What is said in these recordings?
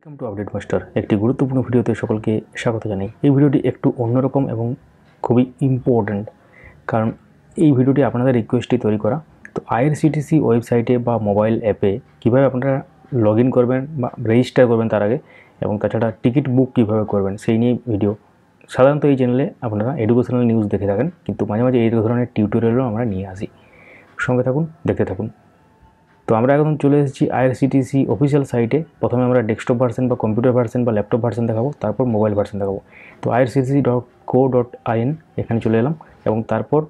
Welcome to update master. একটি গুরুত্বপূর্ণ ভিডিওতে সকলকে স্বাগত জানাই। এই ভিডিওটি একটু অন্যরকম এবং খুবই ইম্পর্ট্যান্ট, কারণ এই ভিডিওটি আপনাদের রিকোয়েস্টে তৈরি করা। তো আইআরসিটিসি ওয়েবসাইটে বা মোবাইল অ্যাপে কীভাবে আপনারা লগ ইন করবেন বা রেজিস্টার করবেন তার আগে, এবং তাছাড়া টিকিট বুক কীভাবে করবেন সেই নিয়ে ভিডিও। সাধারণত এই চ্যানেলে আপনারা এডুকেশনাল নিউজ দেখে থাকেন, কিন্তু মাঝে মাঝে এই ধরনের টিউটোরিয়ালও আমরা নিয়ে আসি। সঙ্গে থাকুন, দেখতে থাকুন। তো আমরা এখন চলে এসেছি আইআরসিটিসি অফিসিয়াল সাইটে। প্রথমে আমরা ডেস্কটপ ভার্সন বা কম্পিউটার ভার্সন বা ল্যাপটপ ভার্সন দেখাবো, তারপর মোবাইল ভার্সন দেখাবো। তো irctc.co.in এখানে চলে এলাম, এবং তারপর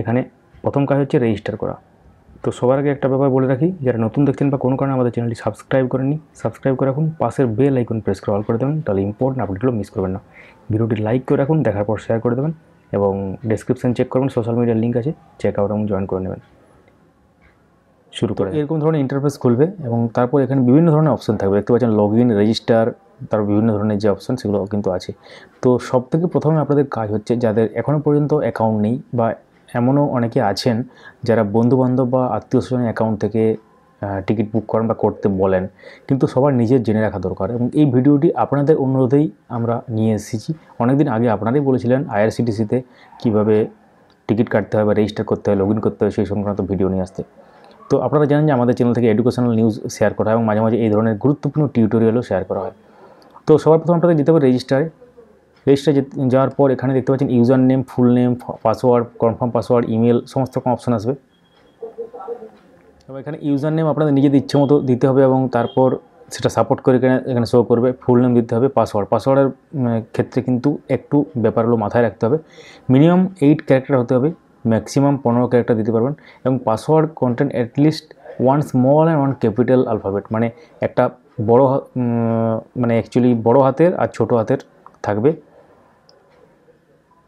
এখানে প্রথম কাজ হচ্ছে রেজিস্টার করা। তো সবার আগে একটা ব্যাপার বলে রাখি, যারা নতুন দেখছেন বা কোনো কারণে আমাদের চ্যানেলটি সাবস্ক্রাইব করেননি, সাবস্ক্রাইব করে রাখুন, পাশের বেল আইকন প্রেস করে অল করে দেবেন, তাহলে ইম্পর্টেন্ট আপডেটগুলো মিস করবেন না। ভিডিওটি লাইক করে রাখুন, দেখার পর শেয়ার করে দেবেন, এবং ডেসক্রিপশন চেক করবেন, সোশ্যাল মিডিয়ার লিঙ্ক আছে, চেক আউট এবং জয়েন করে নেবেন। শুরু করে এরকম ধরনের ইন্টারফেস খুলবে, এবং তারপর এখানে বিভিন্ন ধরনের অপশন থাকবে। দেখতে পাচ্ছেন লগ ইন, রেজিস্টার, তার বিভিন্ন ধরনের যে অপশন সেগুলো কিন্তু আছে। তো সব থেকে প্রথমে আপনাদের কাজ হচ্ছে, যাদের এখনও পর্যন্ত অ্যাকাউন্ট নেই বা এমনও অনেকে আছেন যারা বন্ধুবান্ধব বা আত্মীয় স্বজনের অ্যাকাউন্ট থেকে টিকিট বুক করেন বা করতে বলেন, কিন্তু সবার নিজের জেনে রাখা দরকার। এবং এই ভিডিওটি আপনাদের অনুরোধেই আমরা নিয়ে এসেছি। অনেকদিন আগে আপনারাই বলেছিলেন আইআরসিটিসিতে কীভাবে টিকিট কাটতে হয় বা রেজিস্টার করতে হয়, লগ ইন করতে হয়, সেই সংক্রান্ত ভিডিও নিয়ে আসতে। তো আপনারা জানেন যে আমাদের চ্যানেল থেকে এডুকেশনাল নিউজ শেয়ার করা হয়, এবং মাঝে মাঝে এই ধরনের গুরুত্বপূর্ণ টিউটোরিয়ালও শেয়ার করা হয়। তো সবার প্রথম আপনাদের যেতে হবে রেজিস্টারে। রেজিস্টারে যাওয়ার পর এখানে দেখতে পাচ্ছেন user name, full name, password, confirm password, email, সমস্ত রকম অপশন আসবে। এবং এখানে ইউজার নেম আপনাদের নিজেদের ইচ্ছে মতো দিতে হবে, এবং তারপর সেটা সাপোর্ট করে এখানে শো করবে। ফুল নেম দিতে হবে। পাসওয়ার্ডের ক্ষেত্রে কিন্তু একটু ব্যাপারগুলো মাথায় রাখতে হবে। মিনিমাম 8 ক্যারেক্টার হতে হবে, ম্যাক্সিমাম 15 ক্যারেক্টার দিতে পারবেন। এবং password content at least 1 small and 1 capital alphabet, মানে একটা বড় মানে অ্যাকচুয়ালি বড় হাতের আর ছোট হাতের থাকবে,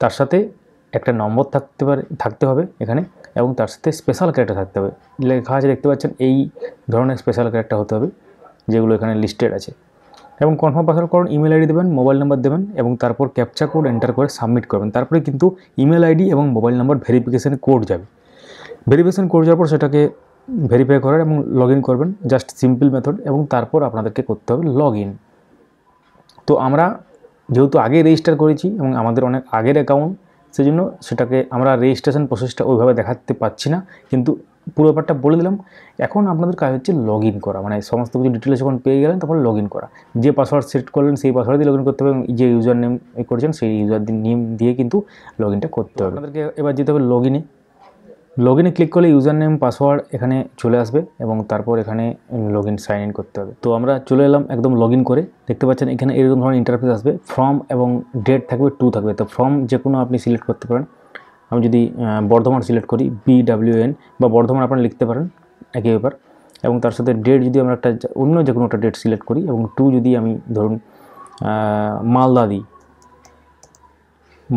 তার সাথে একটা নম্বর থাকতে হবে এখানে, এবং তার সাথে স্পেশাল ক্যারেক্টার থাকতে হবে। লেখা আছে দেখতে পাচ্ছেন, এই ধরনের স্পেশাল ক্যারেক্টার হতে হবে যেগুলো এখানে লিস্টেড আছে। এবং কনফার্ম পাসওয়ার্ড করুন, ইমেল আইডি দেবেন, মোবাইল নাম্বার দেবেন, এবং তারপর ক্যাপচা কোড এন্টার করে সাবমিট করবেন। তারপরে কিন্তু ইমেল আইডি এবং মোবাইল নাম্বার ভেরিফিকেশান কোড যাবে। ভেরিফিকেশান কোড যাওয়ার পর সেটাকে ভেরিফাই করার এবং লগ ইন করবেন, জাস্ট সিম্পল মেথড। এবং তারপর আপনাদেরকে করতে হবে লগ ইন। তো আমরা যেহেতু আগে রেজিস্টার করেছি এবং আমাদের অনেক আগের অ্যাকাউন্ট, সেই জন্য সেটাকে আমরা রেজিস্ট্রেশন প্রসেসটা ওইভাবে দেখাতে পাচ্ছি না, কিন্তু পুরো ব্যাপারটা বলে দিলাম। এখন আপনাদের কাজ হচ্ছে লগ ইন করা, মানে সমস্ত কিছু ডিটেলস যখন পেয়ে গেলেন তারপর লগ ইন করা। যে পাসওয়ার্ড সেট করলেন সেই পাসওয়ার্ড দিয়ে লগ ইন করতে হবে, এবং যে ইউজার নেম করেছেন সেই ইউজার নেম দিয়ে কিন্তু লগ ইনটা করতে হবে। আপনাদেরকে এবার যেতে হবে লগ ইনে। লগ ইনে ক্লিক করলে ইউজার নেম, পাসওয়ার্ড এখানে চলে আসবে, এবং তারপর এখানে লগ ইন সাইন ইন করতে হবে। তো আমরা চলে এলাম একদম লগ ইন করে। দেখতে পাচ্ছেন এখানে এরকম ধরনের ইন্টারফেস আসবে। ফ্রম এবং ডেট থাকবে 2 থাকবে। তো ফ্রম যে কোনো আপনি সিলেক্ট করতে পারেন। আমি যদি বর্ধমান সিলেক্ট করি, BWN, বা বর্ধমান আপনারা লিখতে পারেন, একই ব্যাপার। এবং তার সাথে ডেট যদি আমরা একটা অন্য যে কোনো একটা ডেট সিলেক্ট করি, এবং 2 যদি আমি ধরুন মালদা দিই,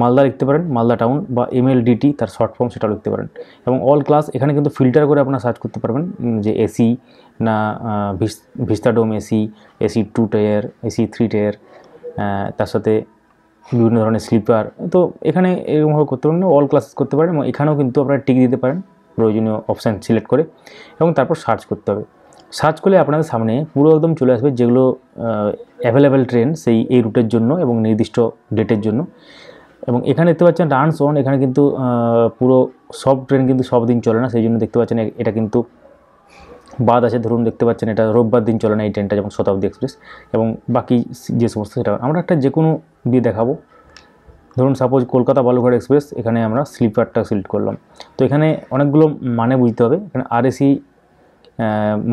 মালদা লিখতে পারেন, মালদা টাউন, বা MLDT তার শর্ট ফর্ম সেটাও লিখতে পারেন। এবং অল ক্লাস এখানে কিন্তু ফিল্টার করে আপনারা সার্চ করতে পারবেন যে এসি না Vistadome AC, AC 2 tyre, AC 3 tyre, তার সাথে বিভিন্ন ধরনের স্লিপার। তো এখানে এরকমভাবে করতে পারেন, অল ক্লাস করতে পারেন। এবং এখানেও কিন্তু আপনারা টিক দিতে পারেন প্রয়োজনীয় অপশান সিলেক্ট করে, এবং তারপর সার্চ করতে হবে। সার্চ করলে আপনাদের সামনে পুরো একদম চলে আসবে যেগুলো অ্যাভেলেবেল ট্রেন এই রুটের জন্য এবং নির্দিষ্ট ডেটের জন্য। এবং এখানে দেখতে পাচ্ছেন রানস অন, এখানে কিন্তু পুরো সব ট্রেন কিন্তু সব দিন চলে না, সেই জন্য দেখতে পাচ্ছেন এটা কিন্তু বাদ আছে। ধরুন দেখতে পাচ্ছেন এটা রোববার দিন চলে না এই ট্রেনটা, যেমন শতাব্দী এক্সপ্রেস, এবং বাকি যে সমস্ত সেটা আমরা একটা যে কোনো দিয়ে দেখাবো। ধরুন সাপোজ কলকাতা বালুরঘাট এক্সপ্রেস, এখানে আমরা স্লিপারটা সিলেক্ট করলাম। তো এখানে অনেকগুলো মানে বুঝতে হবে। এখানে RAC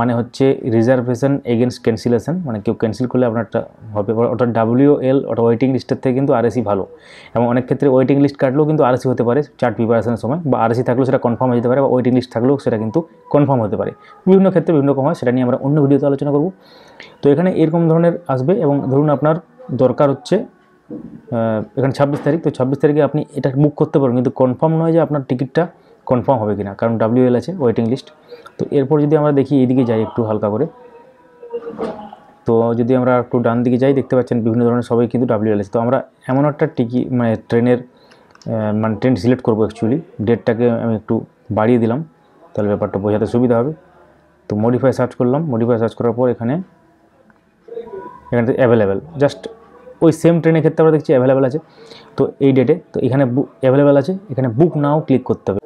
মানে হচ্ছে রিজার্ভেশন এগেনস্ট ক্যান্সেলেশন, মানে কেউ ক্যান্সেল করলে আপনারটা হবে। ওটা WL, ওটা ওয়েটিং লিস্টের থেকে কিন্তু RAC ভালো। এবং অনেক ক্ষেত্রে ওয়েটিং লিস্ট কাটলেও কিন্তু RAC হতে পারে চার্ট প্রিপারেশনের সময়, বা RAC থাকলেও সেটা কনফার্ম হয়ে যেতে পারে, বা ওয়েটিং লিস্ট থাকলেও সেটা কিন্তু কনফার্ম হতে পারে। বিভিন্ন ক্ষেত্রে বিভিন্ন রকম হয়, সেটা নিয়ে আমরা অন্য ভিডিওতে আলোচনা করব। তো এখানে এরকম ধরনের আসবে। এবং ধরুন আপনার দরকার হচ্ছে এখানে 26 তারিখ, তো 26 তারিখে আপনি এটা বুক করতে পারেন, কিন্তু কনফার্ম নয় যে আপনার টিকিটটা কনফার্ম হবে কিনা, কারণ WL আছে, ওয়েটিং লিস্ট। তো এরপর যদি আমরা দেখি এইদিকে যাই একটু হালকা করে, তো যদি আমরা একটু ডান দিকে যাই, দেখতে পাচ্ছেন বিভিন্ন ধরনের সবাই কিন্তু WL আছে। তো আমরা এমন একটা টিকিট মানে ট্রেনের ট্রেন সিলেক্ট করবো। অ্যাকচুয়ালি ডেটটাকে আমি একটু বাড়িয়ে দিলাম, তাহলে ব্যাপারটা বোঝাতে সুবিধা হবে। তো মডিফাই সার্চ করলাম, মডিফাই সার্চ করার পর এখানে এখানে অ্যাভেলেবেল, জাস্ট ওই সেম ট্রেনের ক্ষেত্রে আমরা দেখছি অ্যাভেলেবেল আছে। তো এই ডেটে তো এখানে অ্যাভেলেবেল আছে, এখানে বুক নাও ক্লিক করতে হবে।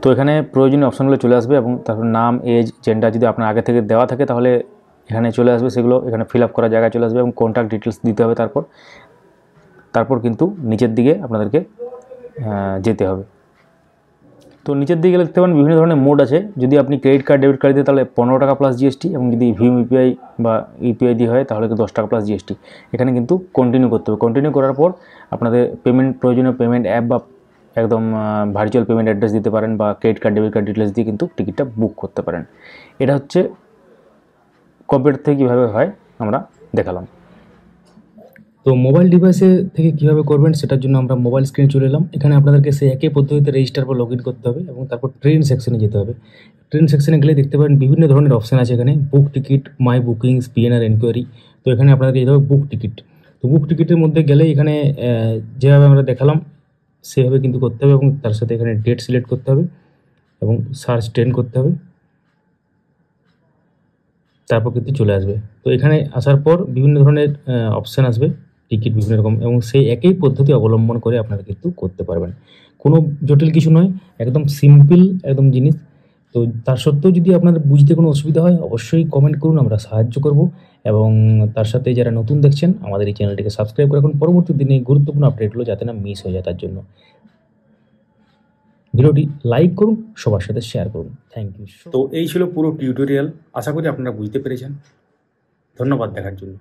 তো এখানে প্রয়োজনীয় অপশানগুলো চলে আসবে এবং তারপর নাম, এজ, জেন্ডার যদি আপনার আগে থেকে দেওয়া থাকে তাহলে এখানে চলে আসবে, সেগুলো এখানে ফিল আপ করার জায়গায় চলে আসবে এবং কন্ট্যাক্ট ডিটেলস দিতে হবে। তারপর কিন্তু নিচের দিকে আপনাদেরকে যেতে হবে। তো নিচের দিকে দেখতে পাবেন বিভিন্ন ধরনের মোড আছে। যদি আপনি ক্রেডিট কার্ড, ডেবিট কার্ড দিয়ে তাহলে 15 টাকা প্লাস জিএসটি, এবং যদি ভিম ইউপিআই বা ইউপিআই দিয়ে হয় তাহলে 10 টাকা প্লাস জিএসটি। এখানে কিন্তু কন্টিনিউ করতে হবে। কন্টিনিউ করার পর আপনাদের প্রয়োজনীয় পেমেন্ট অ্যাপ বা একদম ভার্চুয়াল পেমেন্ট অ্যাড্রেস দিতে পারেন বা credit card, debit card details দিয়ে কিন্তু টিকিটটা বুক করতে পারেন। এটা হচ্ছে কম্পিউটার থেকে কীভাবে হয় আমরা দেখালাম। তো মোবাইল ডিভাইসে থেকে কীভাবে করবেন সেটার জন্য আমরা মোবাইল স্ক্রিনে চলে এলাম। এখানে আপনাদেরকে সেই একই পদ্ধতিতে রেজিস্টার বা লগ ইন করতে হবে এবং তারপর ট্রেন সেকশনে যেতে হবে। ট্রেন সেকশনে গেলে দেখতে পাবেন বিভিন্ন ধরনের অপশান আছে এখানে, বুক টিকিট, মাই বুকিংস, পিএনআর এনকোয়ারি। তো এখানে আপনাদেরকে যেতে হবে বুক টিকিট। তো বুক টিকিটের মধ্যে গেলে এখানে যেভাবে আমরা দেখালাম সেভাবে কিন্তু করতে হবে এবং তার সাথে এখানে ডেট সিলেক্ট করতে হবে এবং সার্চ ট্রেন করতে হবে, তারপর কিন্তু চলে আসবে। তো এখানে আসার পর বিভিন্ন ধরনের অপশান আসবে, টিকিট বিভিন্ন রকম, এবং সেই একই পদ্ধতি অবলম্বন করে আপনারা কিন্তু করতে পারবেন। কোনো জটিল কিছু নয়, একদম সিম্পল একদম জিনিস। তো তার সত্ত্বেও যদি আপনাদের বুঝতে কোনো অসুবিধা হয় অবশ্যই কমেন্ট করুন, আমরা সাহায্য করব। এবং তার সাথে যারা নতুন দেখছেন আমাদের এই চ্যানেলটিকে সাবস্ক্রাইব করে রাখুন পরবর্তী দিনে গুরুত্বপূর্ণ আপডেটগুলো যাতে না মিস হয়ে যায় তার জন্য। ভিডিওটি লাইক করুন, সবার সাথে শেয়ার করুন। Thank you. তো এই ছিল পুরো টিউটোরিয়াল, আশা করি আপনারা বুঝতে পেরেছেন। ধন্যবাদ দেখার জন্য।